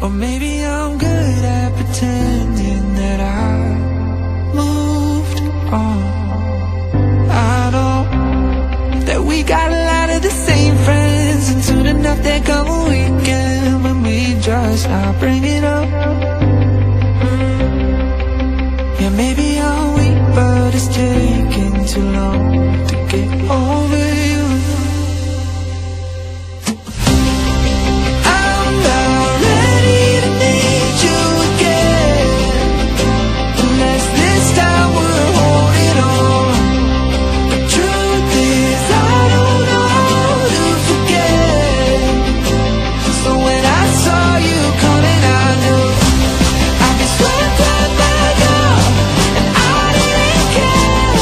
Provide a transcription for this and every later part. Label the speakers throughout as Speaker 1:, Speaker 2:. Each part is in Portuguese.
Speaker 1: Or maybe I'm good at pretending that I moved on. I know that we got a lot of the same friends, and soon enough there come a weekend when we just not bring it up. Yeah, maybe I'm weak, but it's taking too long to get over you. I'm not ready to need you again, unless this time we're holding on. The truth is I don't know how to forget. So when I saw you coming, I knew I'd be swept right back up, and I didn't care.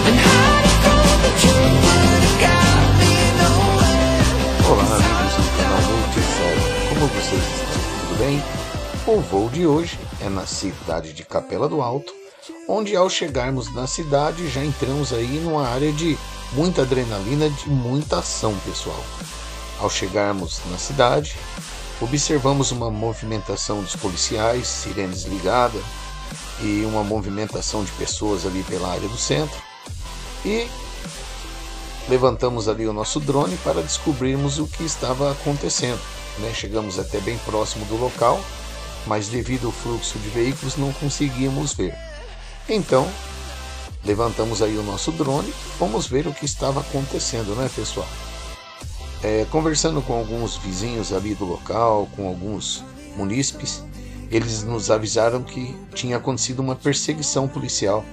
Speaker 1: And hiding from the truth would have got me nowhere.
Speaker 2: Olá, amigos do canal Multisol, como vocês estão? Tudo bem? O voo de hoje é na cidade de Capela do Alto, onde ao chegarmos na cidade já entramos aí numa área de muita adrenalina, de muita ação, pessoal. Ao chegarmos na cidade, observamos uma movimentação dos policiais, sirenes ligadas, e uma movimentação de pessoas ali pela área do centro, e levantamos ali o nosso drone para descobrirmos o que estava acontecendo, né? Chegamos até bem próximo do local, mas devido ao fluxo de veículos não conseguimos ver. Então, levantamos aí o nosso drone, fomos ver o que estava acontecendo, né, pessoal? Conversando com alguns vizinhos ali do local, com alguns munícipes, eles nos avisaram que tinha acontecido uma perseguição policial.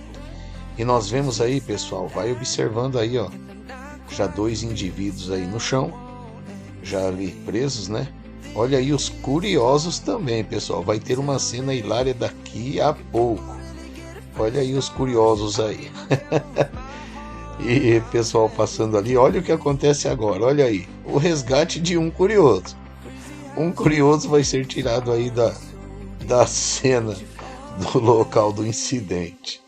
Speaker 2: E nós vemos aí, pessoal, vai observando aí, ó, já 2 indivíduos aí no chão, já ali presos, né? Olha aí os curiosos também, pessoal, vai ter uma cena hilária daqui a pouco. Olha aí os curiosos aí. E pessoal passando ali, olha o que acontece agora, olha aí, o resgate de um curioso. Um curioso vai ser tirado aí da cena do local do incidente.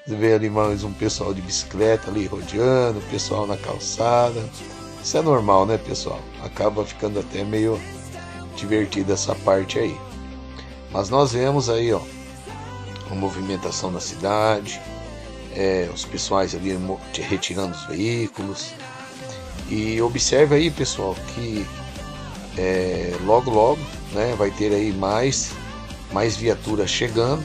Speaker 2: Você vê ali mais um pessoal de bicicleta ali rodeando, pessoal na calçada. Isso é normal, né, pessoal? Acaba ficando até meio divertida essa parte aí. Mas nós vemos aí, ó, a movimentação da cidade, os pessoais ali retirando os veículos. E observe aí, pessoal, que logo logo, né, vai ter aí mais viaturas chegando.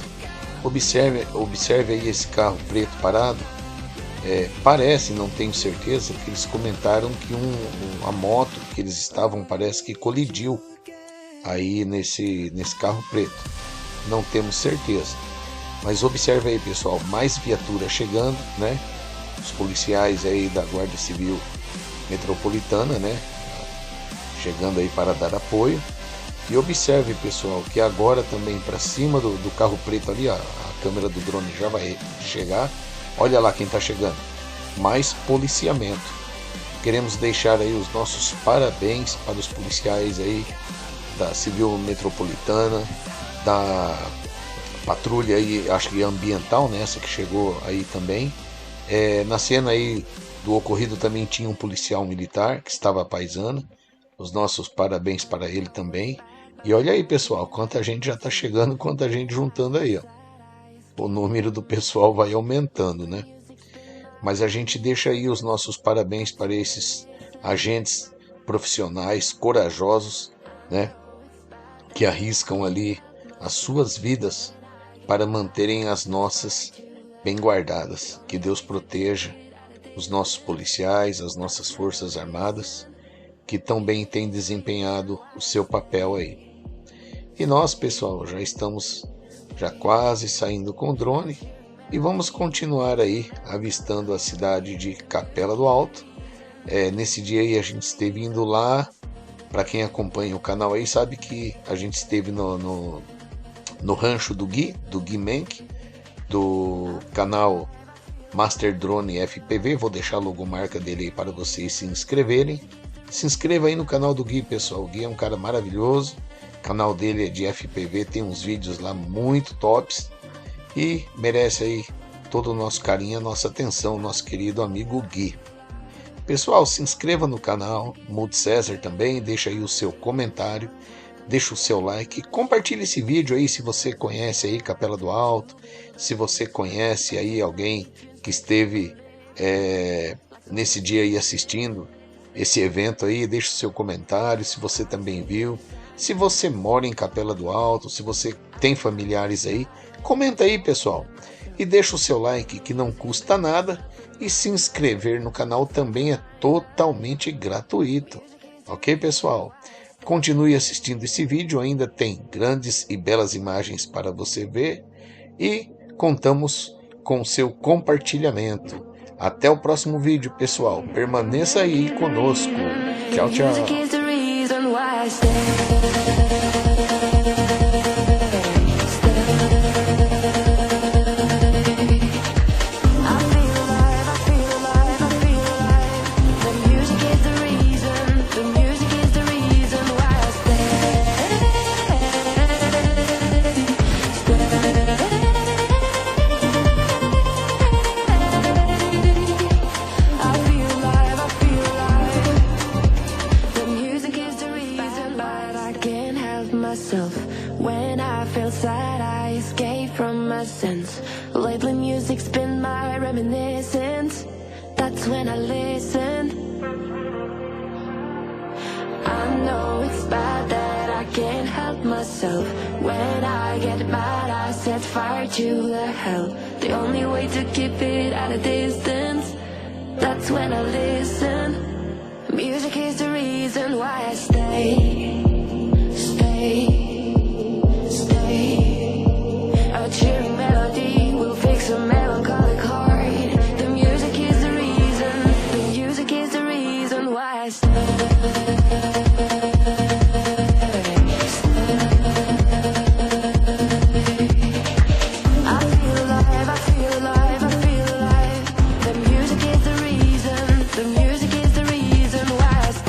Speaker 2: Observe aí esse carro preto parado. Parece, não tenho certeza, que eles comentaram que a moto que eles estavam parece que colidiu aí nesse carro preto. Não temos certeza. Mas observe aí, pessoal, mais viaturas chegando, né? Os policiais aí da Guarda Civil Metropolitana, né? Chegando aí para dar apoio. E observe, pessoal, que agora também para cima do carro preto ali, a câmera do drone já vai chegar. Olha lá quem está chegando. Mais policiamento. Queremos deixar aí os nossos parabéns para os policiais aí da Civil Metropolitana, da patrulha aí, acho que ambiental, né, essa que chegou aí também. Na cena aí do ocorrido também tinha um policial militar que estava paisando. Os nossos parabéns para ele também. E olha aí, pessoal, quanta gente já está chegando, quanta gente juntando aí, ó. O número do pessoal vai aumentando, né? Mas a gente deixa aí os nossos parabéns para esses agentes profissionais, corajosos, né? Que arriscam ali as suas vidas para manterem as nossas bem guardadas. Que Deus proteja os nossos policiais, as nossas forças armadas, que tão bem têm desempenhado o seu papel aí. E nós, pessoal, já estamos quase saindo com o drone e vamos continuar aí avistando a cidade de Capela do Alto. Nesse dia aí a gente esteve indo lá, para quem acompanha o canal aí sabe que a gente esteve no rancho do Gui Menck, do canal Master Drone FPV. Vou deixar a logomarca dele aí para vocês se inscreverem. Se inscreva aí no canal do Gui, pessoal. O Gui é um cara maravilhoso. O canal dele é de FPV, tem uns vídeos lá muito tops e merece aí todo o nosso carinho, a nossa atenção, nosso querido amigo Gui. Pessoal, se inscreva no canal Multicésar também, deixa aí o seu comentário, deixa o seu like, compartilhe esse vídeo aí se você conhece aí Capela do Alto, se você conhece aí alguém que esteve nesse dia aí assistindo esse evento aí, deixa o seu comentário se você também viu. Se você mora em Capela do Alto, se você tem familiares aí, comenta aí, pessoal. E deixa o seu like, que não custa nada, e se inscrever no canal também é totalmente gratuito. Ok, pessoal? Continue assistindo esse vídeo, ainda tem grandes e belas imagens para você ver e contamos com seu compartilhamento. Até o próximo vídeo, pessoal. Permaneça aí conosco. Tchau, tchau.
Speaker 1: When I feel sad, I escape from my sense. Lately music's been my reminiscence. That's when I listen. I know it's bad that I can't help myself. When I get mad, I set fire to the hell. The only way to keep it at a distance, that's when I listen. Music is the reason why I stay. A cheering melody will fix a melancholic heart. The music is the reason. The music is the reason why I stay. I feel alive, I feel alive, I feel alive. The music is the reason. The music is the reason why I stay.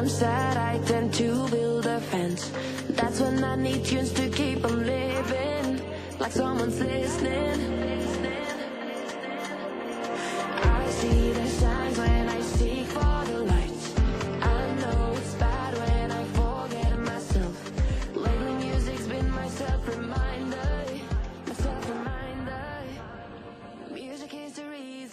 Speaker 1: Sad, I tend to build a fence. That's when I need tunes to keep 'em living, like someone's listening.